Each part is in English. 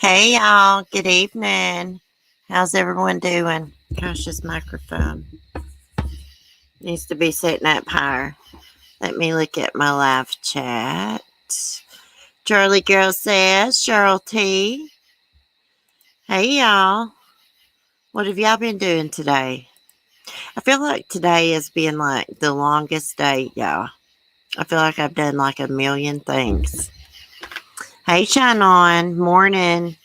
Hey y'all, good evening. How's everyone doing? Gosh, this microphone needs to be setting up higher. Let me look at my live chat. Charlie Girl says, Cheryl T. Hey y'all, what have y'all been doing today? I feel like today has been like the longest day, y'all. I feel like I've done like a million things. Hey Shine On, morning.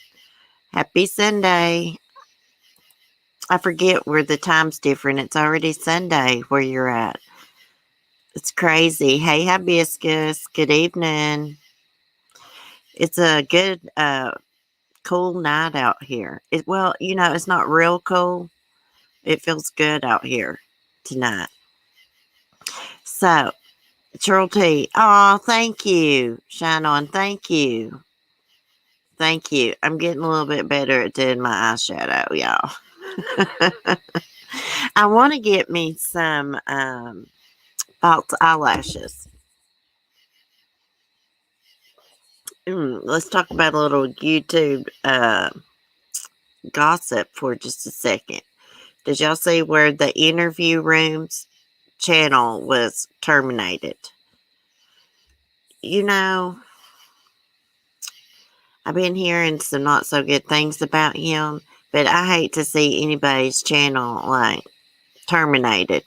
Happy Sunday. I forget where the time's different. It's already Sunday where you're at. It's crazy. Hey, Hibiscus. Good evening. It's a good, cool night out here. Well, it's not real cool. It feels good out here tonight. So, Cheryl T. Oh, thank you. Shine On. Thank you. Thank you. I'm getting a little bit better at doing my eyeshadow, y'all. I want to get me some false eyelashes. Let's talk about a little YouTube gossip for just a second. Did y'all see where the Interview Rooms channel was terminated? I've been hearing some not so good things about him, but I hate to see anybody's channel like terminated.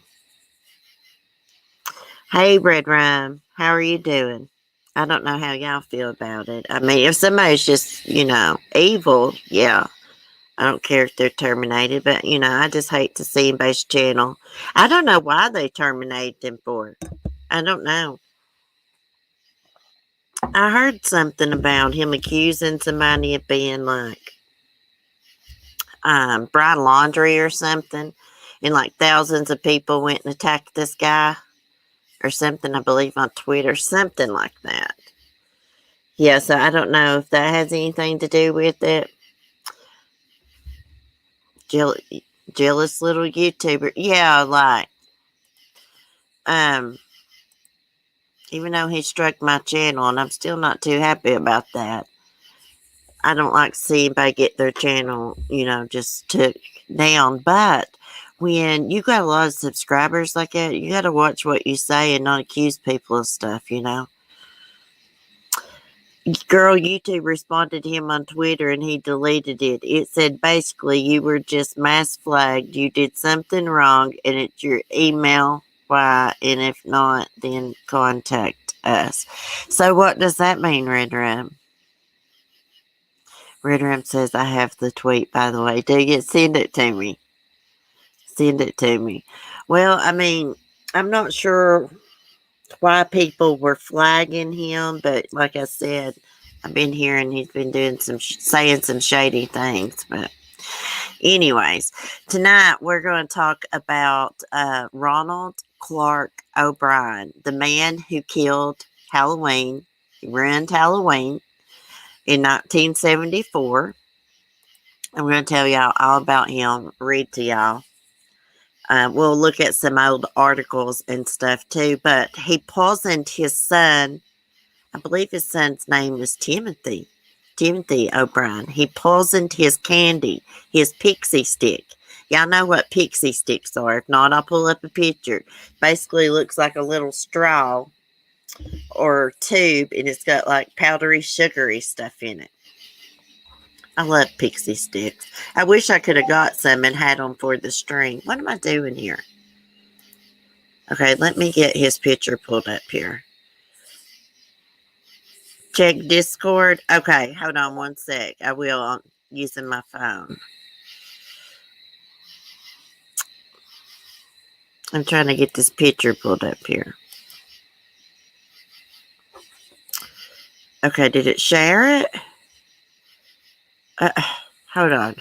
Hey, Red Rhyme, how are you doing? I don't know how y'all feel about it. I mean, if somebody's just, evil, yeah. I don't care if they're terminated, but, I just hate to see anybody's channel. I don't know why they terminated him for. I don't know. I heard something about him accusing somebody of being like Brian Laundrie or something. And like thousands of people went and attacked this guy or something, I believe, on Twitter, something like that. Yeah, so I don't know if that has anything to do with it. Jealous little YouTuber. Yeah, like, even though he struck my channel, and I'm still not too happy about that. I don't like to see anybody get their channel, just took down. But when you got a lot of subscribers like that, you got to watch what you say and not accuse people of stuff, Girl, YouTube responded to him on Twitter and he deleted it. It said basically you were just mass flagged. You did something wrong and it's your email. Why? And if not, then contact us. So what does that mean, Red Ram? Red Ram says, I have the tweet, by the way. Do you send it to me? Send it to me. Well, I mean, I'm not sure why people were flagging him, but like I said, I've been hearing he's been doing saying some shady things. But anyways, tonight we're going to talk about Ronald Clark O'Brien, the man who killed Halloween. He ruined Halloween in 1974. I'm going to tell y'all all about him, read to y'all. We'll look at some old articles and stuff too, but he poisoned his son. I believe his son's name is Timothy O'Brien. He poisoned his candy, his pixie stick. Y'all know what pixie sticks are. If not, I'll pull up a picture. Basically looks like a little straw or tube, and it's got like powdery, sugary stuff in it. I love pixie sticks. I wish I could have got some and had them for the string. What am I doing here? Okay, let me get his picture pulled up here. Check Discord. Okay, hold on one sec. I will. I'm using my phone. I'm trying to get this picture pulled up here. Okay, did it share it? Hold on.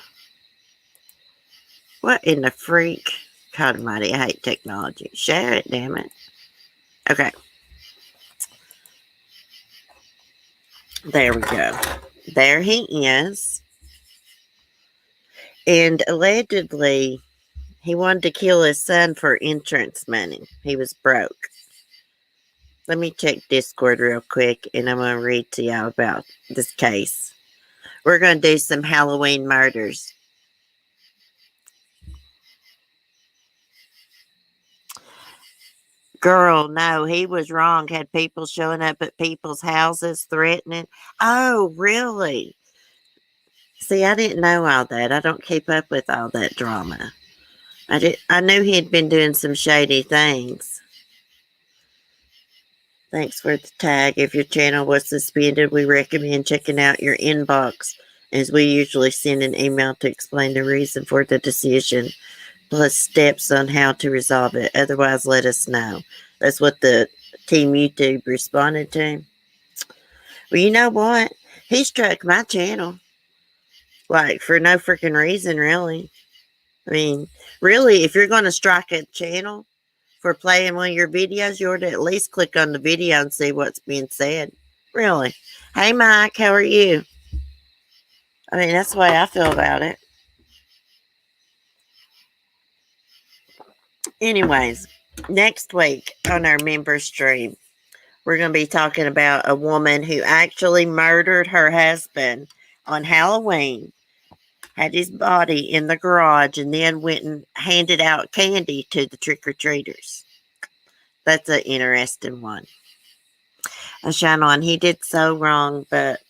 What in the freak? God almighty, I hate technology. Share it, damn it. Okay. There we go. There he is. And allegedly, he wanted to kill his son for insurance money. He was broke. Let me check Discord real quick, and I'm going to read to y'all about this case. We're going to do some Halloween murders. Girl, no, he was wrong. Had people showing up at people's houses threatening. Oh, really? See, I didn't know all that. I don't keep up with all that drama. I knew he'd been doing some shady things. Thanks for the tag. If your channel was suspended, we recommend checking out your inbox, as we usually send an email to explain the reason for the decision, plus steps on how to resolve it. Otherwise, let us know. That's what the Team YouTube responded to. Well, you know what? He struck my channel. Like, for no freaking reason, really. I mean, really, if you're going to strike a channel for playing one of your videos, you ought to at least click on the video and see what's being said. Really. Hey, Mike, how are you? I mean, that's the way I feel about it. Anyways, next week on our member stream, we're going to be talking about a woman who actually murdered her husband on Halloween, had his body in the garage, and then went and handed out candy to the trick-or-treaters. That's an interesting one. Shine on, he did so wrong, but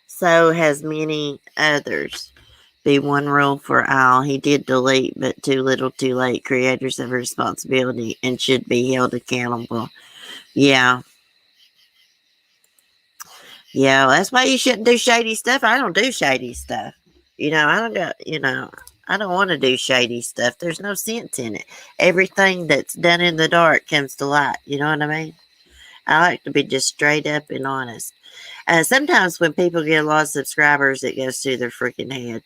so has many others. Be one rule for all. He did delete, but too little too late. Creators have a responsibility and should be held accountable. Yeah. Yeah, that's why you shouldn't do shady stuff. I don't do shady stuff. I don't want to do shady stuff. There's no sense in it. Everything that's done in the dark comes to light. You know what I mean? I like to be just straight up and honest. Sometimes when people get a lot of subscribers, it goes through their freaking head.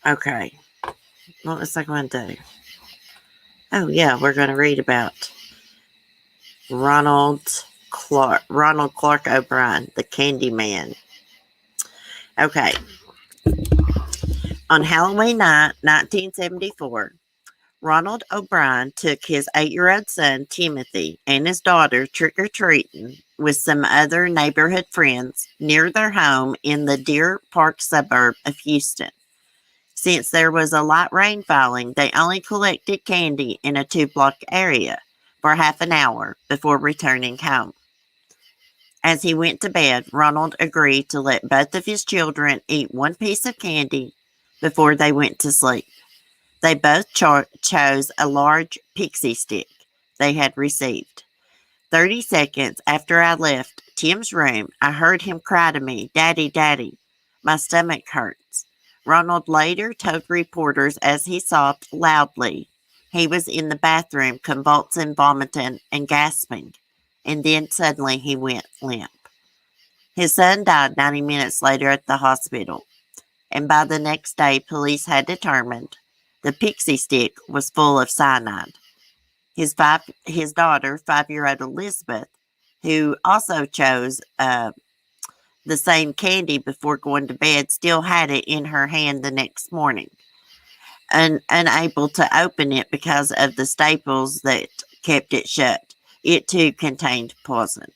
Okay. What was I going to do? Oh, yeah, we're going to read about Ronald Clark O'Brien, the Candyman. Okay. On Halloween night, 1974, Ronald O'Brien took his 8-year-old son, Timothy, and his daughter trick-or-treating with some other neighborhood friends near their home in the Deer Park suburb of Houston. Since there was a light rain falling, they only collected candy in a 2-block area for half an hour before returning home. As he went to bed, Ronald agreed to let both of his children eat one piece of candy before they went to sleep. They both chose a large pixie stick they had received. 30 seconds after I left Tim's room, I heard him cry to me, "Daddy, Daddy, my stomach hurts." Ronald later told reporters as he sobbed loudly. He was in the bathroom convulsing, vomiting, and gasping, and then suddenly he went limp. His son died 90 minutes later at the hospital, and by the next day, police had determined the pixie stick was full of cyanide. His daughter, 5-year-old Elizabeth, who also chose the same candy before going to bed, still had it in her hand the next morning, and unable to open it because of the staples that kept it shut. It too contained poison.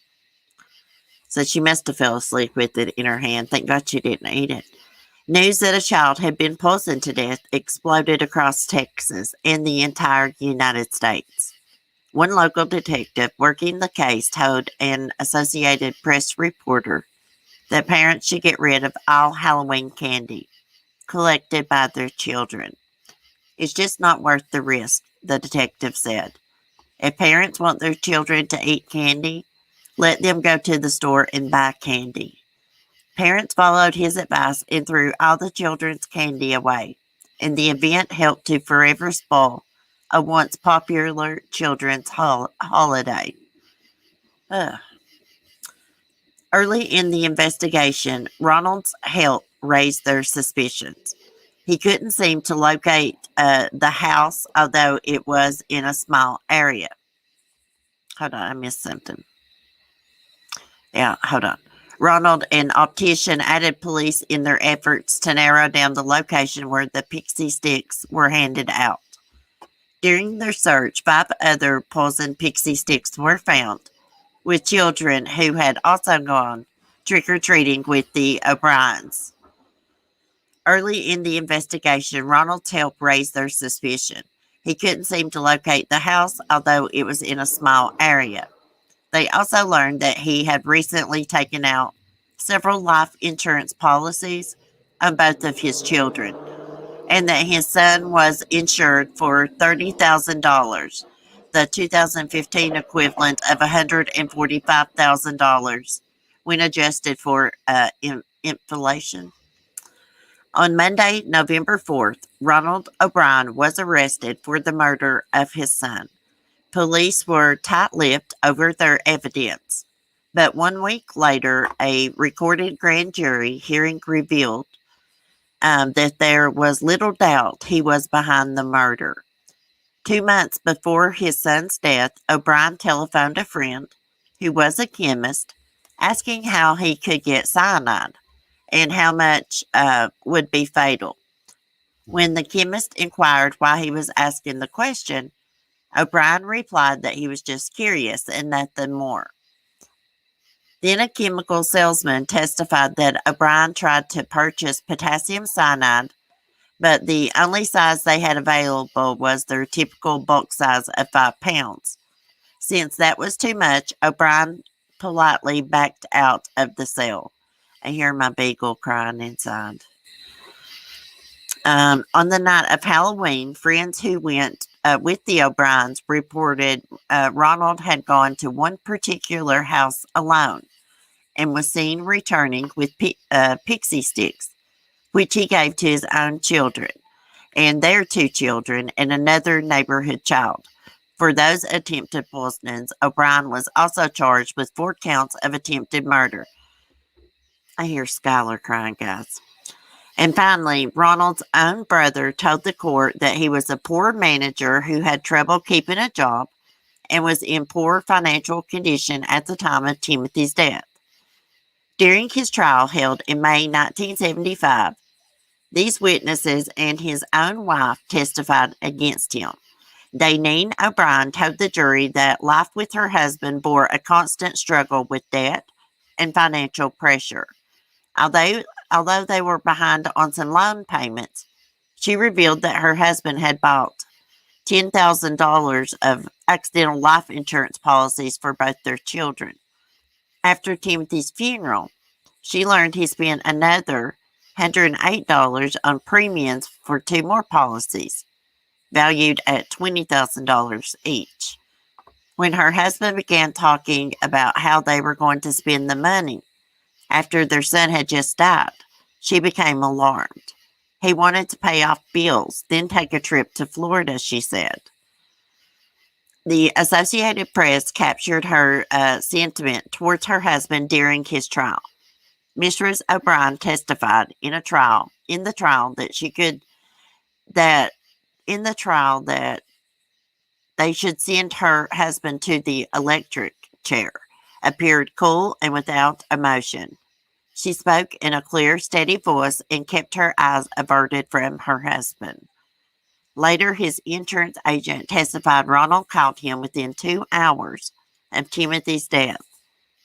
So she must have fell asleep with it in her hand. Thank God she didn't eat it. News that a child had been poisoned to death exploded across Texas and the entire United States. One local detective working the case told an Associated Press reporter that parents should get rid of all Halloween candy collected by their children. It's just not worth the risk, the detective said. If parents want their children to eat candy, let them go to the store and buy candy. Parents followed his advice and threw all the children's candy away, and the event helped to forever spoil a once popular children's holiday. Ugh. Early in the investigation, Ronald's help raised their suspicions. He couldn't seem to locate the house, although it was in a small area. Hold on, I missed something. Yeah, hold on. Ronald, an optician, added police in their efforts to narrow down the location where the pixie sticks were handed out. During their search, 5 other poisoned pixie sticks were found, with children who had also gone trick-or-treating with the O'Briens. Early in the investigation, Ronald's help raised their suspicion. He couldn't seem to locate the house, although it was in a small area. They also learned that he had recently taken out several life insurance policies on both of his children, and that his son was insured for $30,000, the 2015 equivalent of $145,000 when adjusted for inflation. On Monday, November 4th, Ronald O'Brien was arrested for the murder of his son. Police were tight-lipped over their evidence, but 1 week later, a recorded grand jury hearing revealed that there was little doubt he was behind the murder. 2 months before his son's death, O'Brien telephoned a friend, who was a chemist, asking how he could get cyanide and how much would be fatal. When the chemist inquired why he was asking the question, O'Brien replied that he was just curious and nothing more. Then a chemical salesman testified that O'Brien tried to purchase potassium cyanide, but the only size they had available was their typical bulk size of 5 pounds. Since that was too much, O'Brien politely backed out of the sale. I hear my beagle crying inside. On the night of Halloween, friends who went with the O'Briens reported Ronald had gone to one particular house alone and was seen returning with pixie sticks, which he gave to his own children and their 2 children and another neighborhood child. For those attempted poisonings, O'Brien was also charged with 4 counts of attempted murder. I hear Skylar crying, guys. And finally, Ronald's own brother told the court that he was a poor manager who had trouble keeping a job and was in poor financial condition at the time of Timothy's death. During his trial held in May 1975, these witnesses and his own wife testified against him. Dainine O'Brien told the jury that life with her husband bore a constant struggle with debt and financial pressure. Although they were behind on some loan payments, she revealed that her husband had bought $10,000 of accidental life insurance policies for both their children. After Timothy's funeral, she learned he spent another $108 on premiums for 2 more policies, valued at $20,000 each. When her husband began talking about how they were going to spend the money after their son had just died, she became alarmed. He wanted to pay off bills, then take a trip to Florida, she said. The Associated Press captured her sentiment towards her husband during his trial. Mistress O'Brien testified in the trial that they should send her husband to the electric chair, appeared cool and without emotion. She spoke in a clear, steady voice and kept her eyes averted from her husband. Later, his insurance agent testified Ronald called him within 2 hours of Timothy's death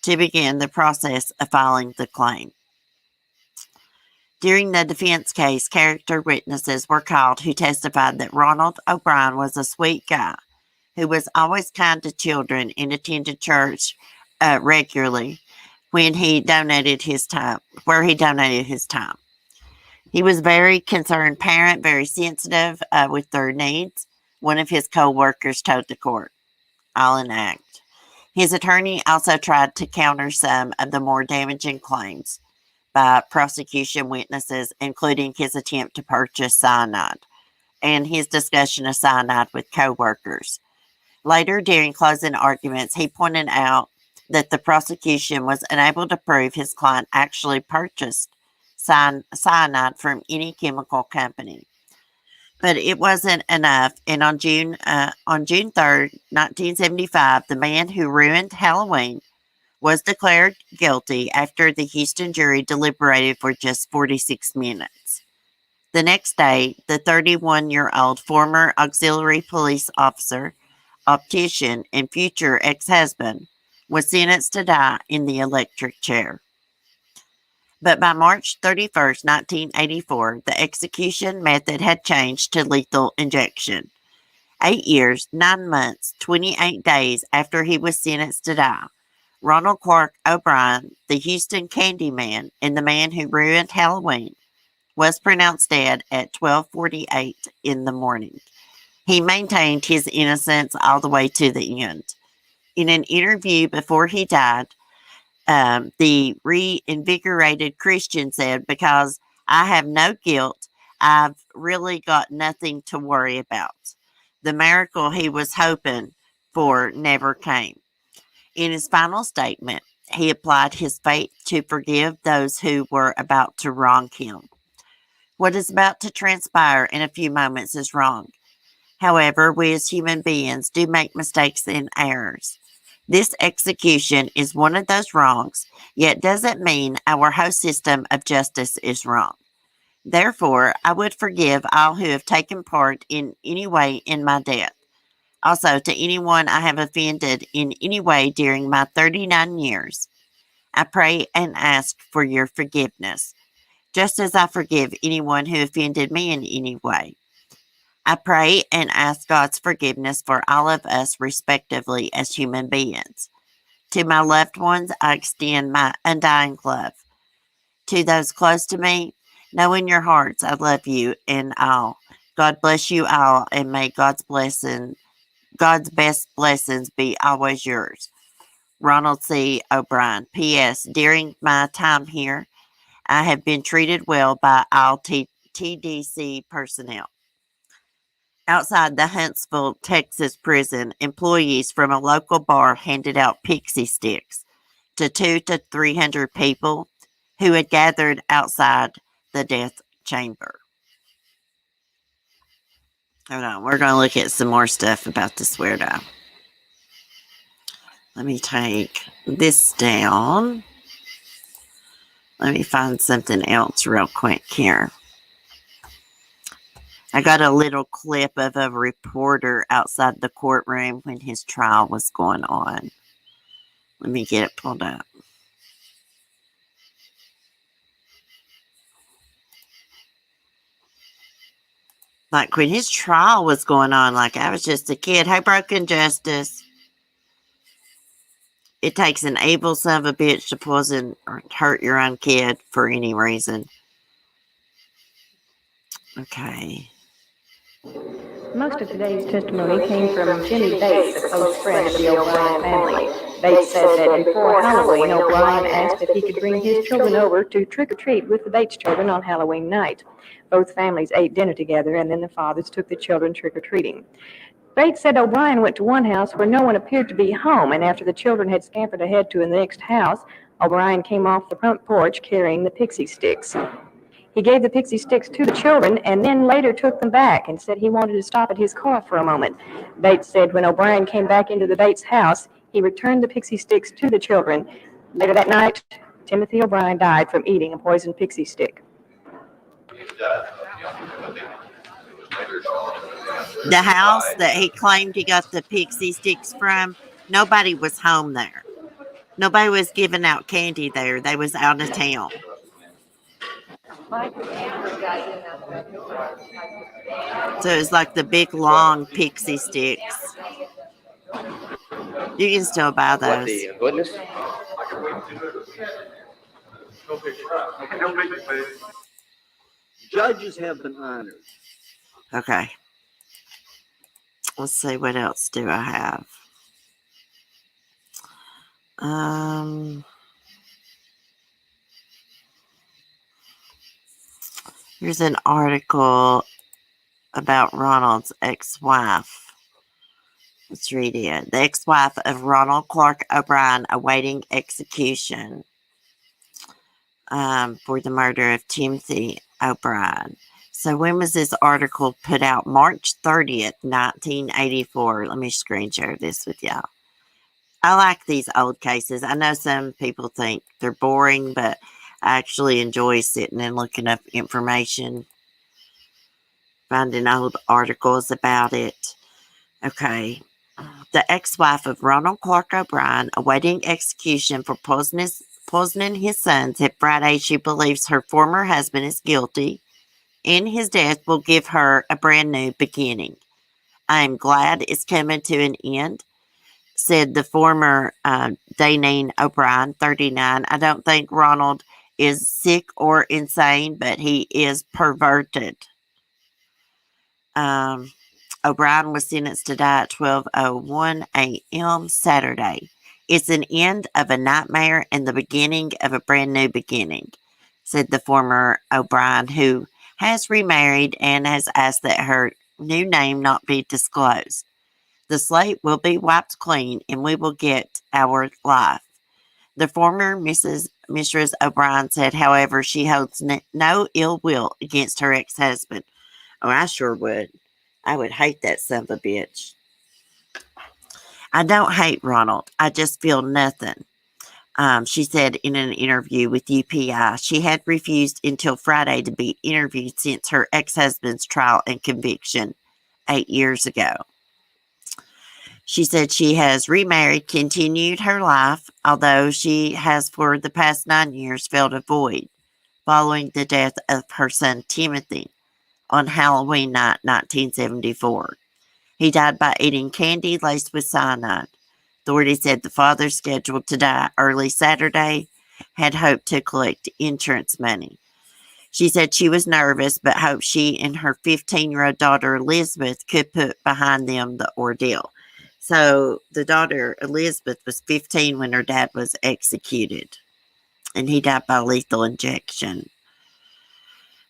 to begin the process of filing the claim. During the defense case, character witnesses were called who testified that Ronald O'Brien was a sweet guy who was always kind to children and attended church regularly where he donated his time. He was a very concerned parent, very sensitive with their needs, one of his co-workers told the court. All in act. His attorney also tried to counter some of the more damaging claims by prosecution witnesses, including his attempt to purchase cyanide and his discussion of cyanide with coworkers. Later, during closing arguments, he pointed out that the prosecution was unable to prove his client actually purchased cyanide from any chemical company. But it wasn't enough, and on June 3rd, 1975, the man who ruined Halloween was declared guilty after the Houston jury deliberated for just 46 minutes. The next day, the 31-year-old former auxiliary police officer, optician, and future ex-husband was sentenced to die in the electric chair. But by March 31st, 1984, the execution method had changed to lethal injection. 8 years, 9 months, 28 days after he was sentenced to die, Ronald Clark O'Brien, the Houston Candyman and the man who ruined Halloween, was pronounced dead at 12:48 in the morning. He maintained his innocence all the way to the end. In an interview before he died, the reinvigorated Christian said, "Because I have no guilt, I've really got nothing to worry about." The miracle he was hoping for never came. In his final statement, he applied his faith to forgive those who were about to wrong him. What is about to transpire in a few moments is wrong. However, we as human beings do make mistakes and errors. This execution is one of those wrongs, yet doesn't mean our whole system of justice is wrong. Therefore, I would forgive all who have taken part in any way in my death. Also, to anyone I have offended in any way during my 39 years, I pray and ask for your forgiveness, just as I forgive anyone who offended me in any way. I pray and ask God's forgiveness for all of us, respectively, as human beings. To my loved ones, I extend my undying love. To those close to me, know in your hearts I love you and all. God bless you all, and may God's best blessings be always yours. Ronald C. O'Brien. P.S. During my time here, I have been treated well by all TDC personnel. Outside the Huntsville, Texas prison, employees from a local bar handed out pixie sticks to 200 to 300 people who had gathered outside the death chamber. Hold on, we're going to look at some more stuff about this weirdo. Let me take this down. Let me find something else real quick here. I got a little clip of a reporter outside the courtroom when his trial was going on. Let me get it pulled up. Like when his trial was going on, like I was just a kid. Hey, broken justice. It takes an evil son of a bitch to poison or hurt your own kid for any reason. Okay. Most of today's testimony came from Jimmy Bates, a close friend of the O'Brien family. Bates said that before Halloween, O'Brien asked if he could bring his children over to trick-or-treat with the Bates children on Halloween night. Both families ate dinner together, and then the fathers took the children trick-or-treating. Bates said O'Brien went to one house where no one appeared to be home, and after the children had scampered ahead to the next house, O'Brien came off the front porch carrying the pixie sticks. He gave the pixie sticks to the children and then later took them back and said he wanted to stop at his car for a moment. Bates said when O'Brien came back into the Bates house, he returned the pixie sticks to the children. Later that night, Timothy O'Brien died from eating a poisoned pixie stick. The house that he claimed he got the pixie sticks from, nobody was home there. Nobody was giving out candy there. They was out of town. So it's like the big long pixie sticks. You can still buy those. Judges have been honored. Okay. Let's see, what else do I have? Um, Here's an article about Ronald's ex-wife. Let's read it. The ex-wife of Ronald Clark O'Brien awaiting execution for the murder of Timothy O'Brien. So when was this article put out? March 30th, 1984. Let me screen share this with y'all. I like these old cases. I know some people think they're boring, but I actually enjoy sitting and looking up information, finding old articles about it. Okay. The ex-wife of Ronald Clark O'Brien, awaiting execution for poisoning his son, said Friday she believes her former husband is guilty and his death will give her a brand new beginning. I am glad it's coming to an end, said the former Danine O'Brien, 39. I don't think Ronald is sick or insane, but he is perverted. O'Brien was sentenced to die at 12:01 a.m. Saturday. It's an end of a nightmare and the beginning of a brand new beginning, said the former O'Brien, who has remarried and has asked that her new name not be disclosed. The slate will be wiped clean and we will get our life. The former Mistress O'Brien said, however, she holds no ill will against her ex-husband. Oh, I sure would. I would hate that son of a bitch. I don't hate Ronald. I just feel nothing. She said in an interview with UPI. She had refused until Friday to be interviewed since her ex-husband's trial and conviction 8 years ago. She said she has remarried, continued her life, although she has for the past 9 years felt a void following the death of her son Timothy on Halloween night 1974. He died by eating candy laced with cyanide. Authorities said the father, scheduled to die early Saturday, had hoped to collect insurance money. She said she was nervous, but hoped she and her 15-year-old daughter Elizabeth could put behind them the ordeal. So the daughter Elizabeth was 15 when her dad was executed, and he died by lethal injection.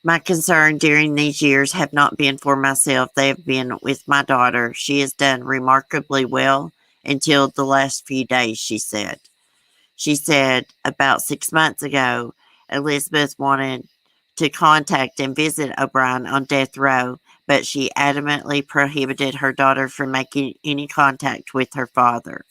My concern during these years have not been for myself. They have been with my daughter. She has done remarkably well until the last few days, she said. She said about 6 months ago, Elizabeth wanted to contact and visit O'Brien on death row, but she adamantly prohibited her daughter from making any contact with her father.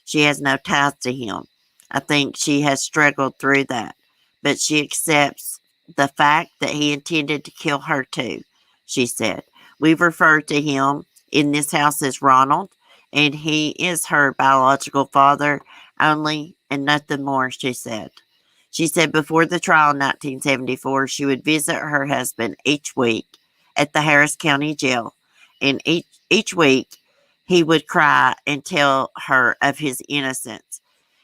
She has no ties to him. I think she has struggled through that, but she accepts the fact that he intended to kill her too, she said. We've referred to him in this house as Ronald, and he is her biological father only and nothing more, she said. She said before the trial in 1974, she would visit her husband each week at the Harris County Jail, and each week he would cry and tell her of his innocence.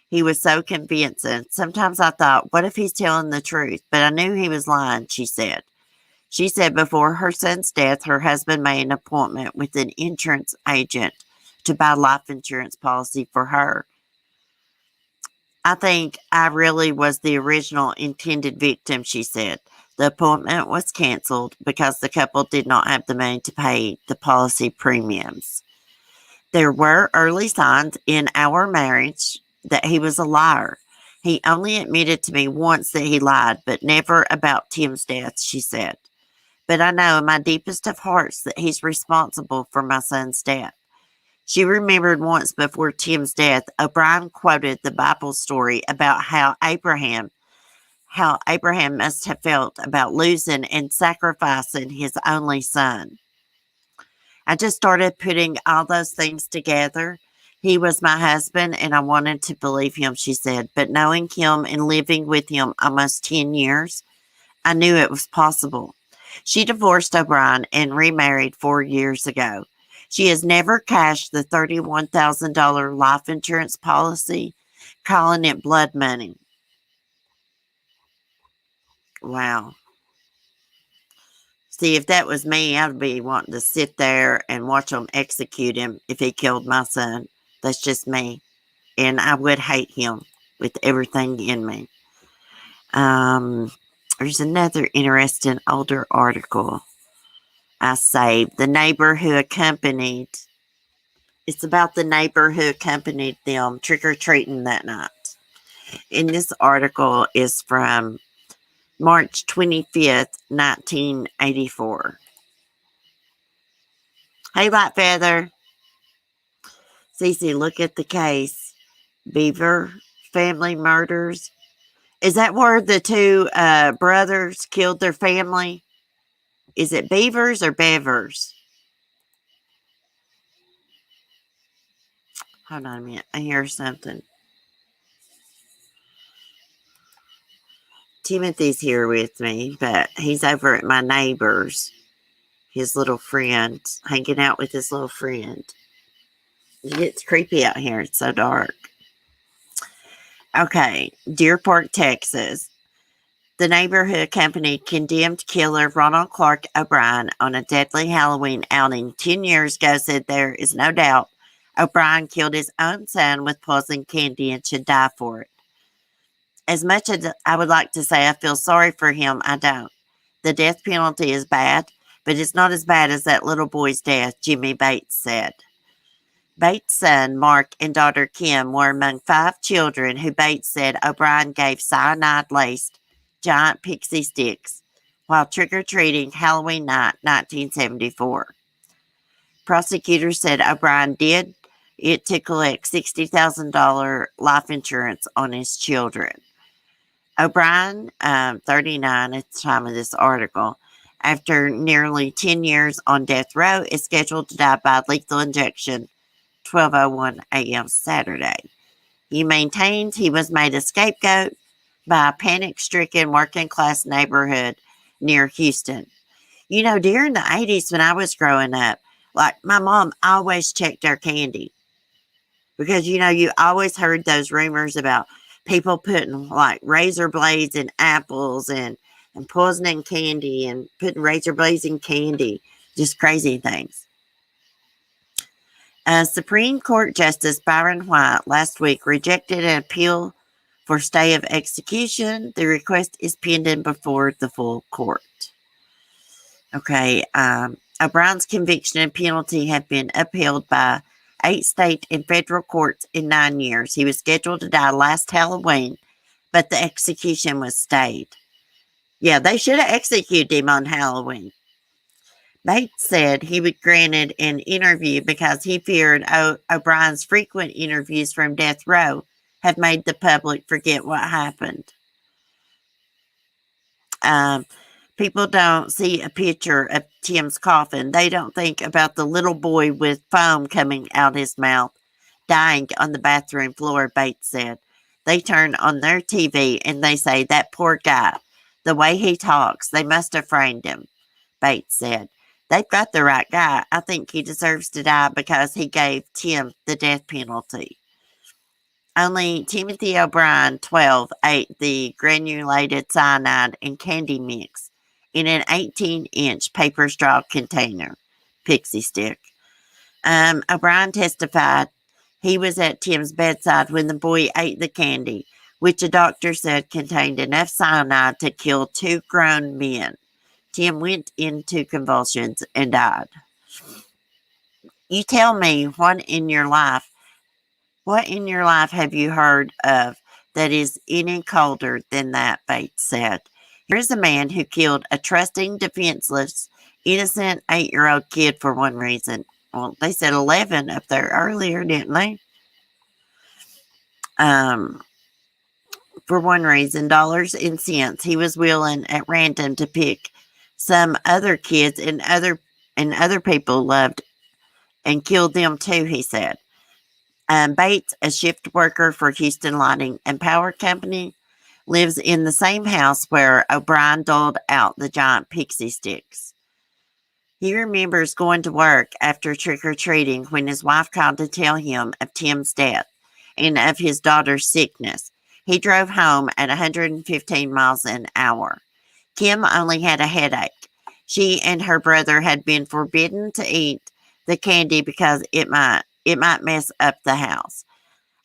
He was so convincing. Sometimes I thought, what if he's telling the truth? But I knew he was lying, she said. She said before her son's death, her husband made an appointment with an insurance agent to buy life insurance policy for her. I think I really was the original intended victim, she said. The appointment was canceled because the couple did not have the money to pay the policy premiums. There were early signs in our marriage that he was a liar. He only admitted to me once that he lied, but never about Tim's death, she said. But I know in my deepest of hearts that he's responsible for my son's death. She remembered once before Tim's death, O'Brien quoted the Bible story about how Abraham must have felt about losing and sacrificing his only son. I just started putting all those things together. He was my husband and I wanted to believe him, she said. But knowing him and living with him almost 10 years, I knew it was possible. She divorced O'Brien and remarried 4 years ago. She has never cashed the $31,000 life insurance policy, calling it blood money. Wow. See, if that was me, I'd be wanting to sit there and watch them execute him if he killed my son. That's just me. and I would hate him with everything in me. Um, there's another interesting older article I saved. The neighbor who accompanied, it's about the neighbor who accompanied them trick or treating that night. And this article is from March 25th, 1984. Hey, White Feather. Cece, look at the case. Beaver family murders. Is that where the two brothers killed their family? Is it Beavers or Bevers? Hold on a minute. I hear something. Timothy's here with me, but he's over at my neighbor's. His little friend, hanging out with his little friend. It gets creepy out here. It's so dark. Okay, Deer Park, Texas. The neighbor who accompanied condemned killer Ronald Clark O'Brien on a deadly Halloween outing 10 years ago said there is no doubt O'Brien killed his own son with poison candy and should die for it. As much as I would like to say I feel sorry for him, I don't. The death penalty is bad, but it's not as bad as that little boy's death, Jimmy Bates said. Bates' son, Mark, and daughter Kim were among 5 children who Bates said O'Brien gave cyanide-laced giant pixie sticks while trick-or-treating Halloween night 1974. Prosecutors said O'Brien did it to collect $60,000 life insurance on his children. O'Brien, 39 at the time of this article, after nearly 10 years on death row, is scheduled to die by lethal injection 12:01 a.m. Saturday. He maintains he was made a scapegoat by a panic-stricken working-class neighborhood near Houston. You know, during the 80s when I was growing up, like my mom always checked our candy because, you know, you always heard those rumors about people putting like razor blades in apples and poisoning candy and putting razor blades in candy, just crazy things. Supreme Court Justice Byron White last week rejected an appeal for stay of execution. The request is pending before the full court. Okay, O'Brien's conviction and penalty have been upheld by 8 state and federal courts in 9 years. He was scheduled to die last Halloween, but the execution was stayed. Yeah, they should have executed him on Halloween. Bates said he was granted an interview because he feared O'Brien's frequent interviews from death row have made the public forget what happened. People don't see a picture of Tim's coffin. They don't think about the little boy with foam coming out his mouth, dying on the bathroom floor, Bates said. They turn on their TV and they say, that poor guy, the way he talks, they must have framed him, Bates said. They've got the right guy. I think he deserves to die because he gave Tim the death penalty. Only Timothy O'Brien, 12, ate the granulated cyanide and candy mix in an 18-inch paper straw container, pixie stick. O'Brien testified he was at Tim's bedside when the boy ate the candy, which a doctor said contained enough cyanide to kill 2 grown men. Tim went into convulsions and died. You tell me, what in your life have you heard of that is any colder than that, Bates said. Here's a man who killed a trusting, defenseless, innocent 8-year-old kid for one reason. Well, they said 11 up there earlier, didn't they? For one reason, dollars and cents. He was willing at random to pick some other kids and other people loved and killed them too, he said. Bates, a shift worker for Houston Lighting and Power Company, lives in the same house where O'Brien doled out the giant pixie sticks. He remembers going to work after trick-or-treating when his wife called to tell him of Tim's death and of his daughter's sickness. He drove home at 115 miles an hour. Kim only had a headache. She and her brother had been forbidden to eat the candy because it might mess up the house.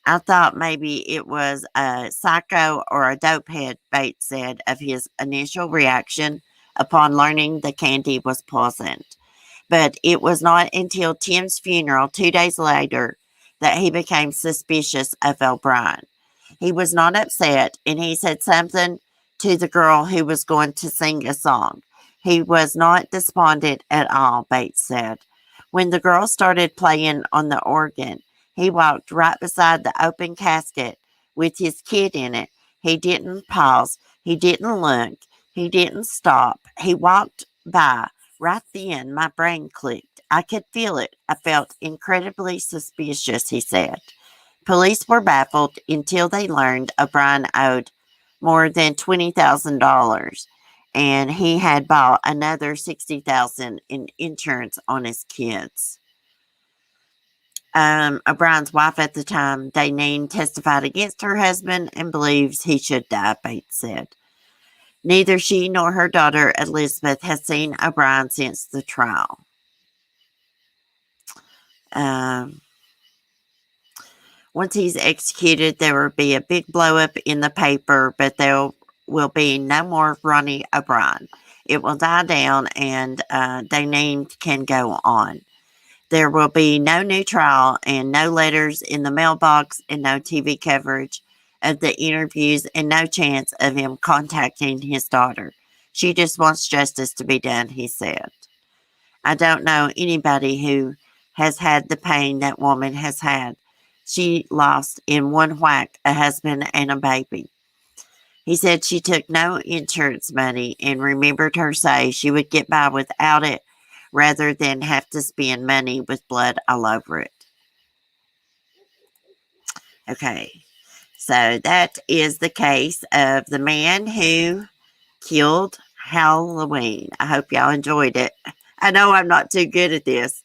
I thought maybe it was a psycho or a dopehead, Bates said of his initial reaction upon learning the candy was poisoned. But it was not until Tim's funeral 2 days later that he became suspicious of O'Brien. He was not upset, and he said something to the girl who was going to sing a song. He was not despondent at all, Bates said. When the girl started playing on the organ, he walked right beside the open casket with his kid in it. He didn't pause. He didn't look. He didn't stop. He walked by. Right then, my brain clicked. I could feel it. I felt incredibly suspicious, he said. Police were baffled until they learned O'Brien owed more than $20,000 and he had bought another $60,000 in insurance on his kids. O'Brien's wife at the time, Dainine, testified against her husband and believes he should die, Bates said. Neither she nor her daughter Elizabeth has seen O'Brien since the trial. Um, Once he's executed, there will be a big blow up in the paper, but there will be no more Ronnie O'Brien. It will die down and Dainine can go on. There will be no new trial and no letters in the mailbox and no TV coverage of the interviews and no chance of him contacting his daughter. She just wants justice to be done, he said. I don't know anybody who has had the pain that woman has had. She lost in one whack a husband and a baby. He said she took no insurance money and remembered her say she would get by without it rather than have to spend money with blood all over it. Okay, so that is the case of the man who killed Halloween. I hope y'all enjoyed it. I know I'm not too good at this.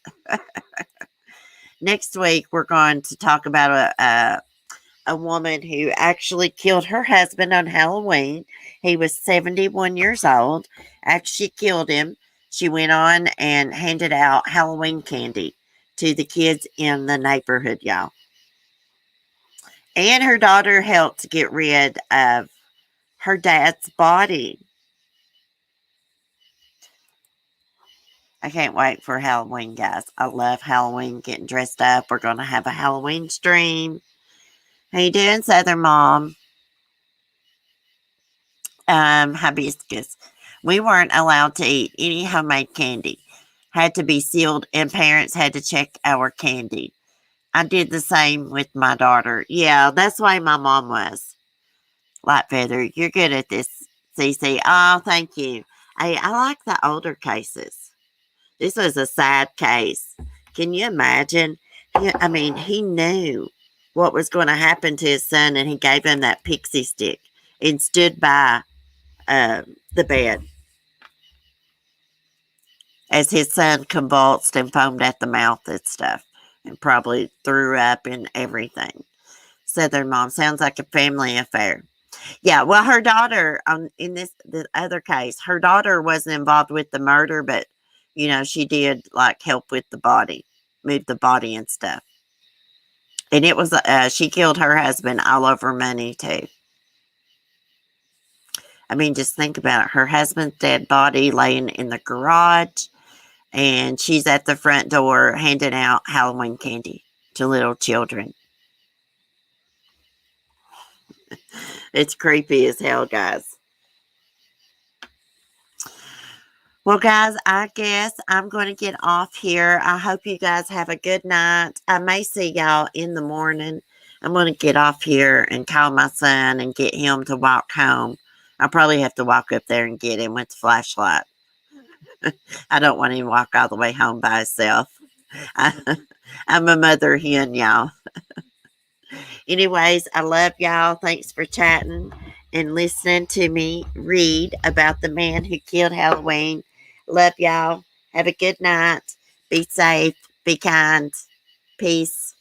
Next week, we're going to talk about a woman who actually killed her husband on Halloween. He was 71 years old. After she killed him, she went on and handed out Halloween candy to the kids in the neighborhood, y'all. And her daughter helped get rid of her dad's body. I can't wait for Halloween, guys. I love Halloween, getting dressed up. We're going to have a Halloween stream. How you doing, Southern Mom? Hibiscus. We weren't allowed to eat any homemade candy. Had to be sealed, and parents had to check our candy. I did the same with my daughter. Yeah, that's why my mom was. Light Feather, you're good at this, Cece. Oh, thank you. I like the older cases. This was a sad case. Can you imagine? He knew what was going to happen to his son, and he gave him that pixie stick and stood by the bed as his son convulsed and foamed at the mouth and stuff and probably threw up and everything. Southern Mom, sounds like a family affair. Yeah, well, her daughter, in the other case, her daughter wasn't involved with the murder, but, she did, help with the body, move the body and stuff. And it was, she killed her husband all over money, too. Just think about it. Her husband's dead body laying in the garage, and she's at the front door handing out Halloween candy to little children. It's creepy as hell, guys. Well, guys, I guess I'm going to get off here. I hope you guys have a good night. I may see y'all in the morning. I'm going to get off here and call my son and get him to walk home. I'll probably have to walk up there and get him with the flashlight. I don't want him to walk all the way home by himself. I'm a mother hen, y'all. Anyways, I love y'all. Thanks for chatting and listening to me read about the man who killed Halloween. Love y'all. Have a good night. Be safe. Be kind. Peace.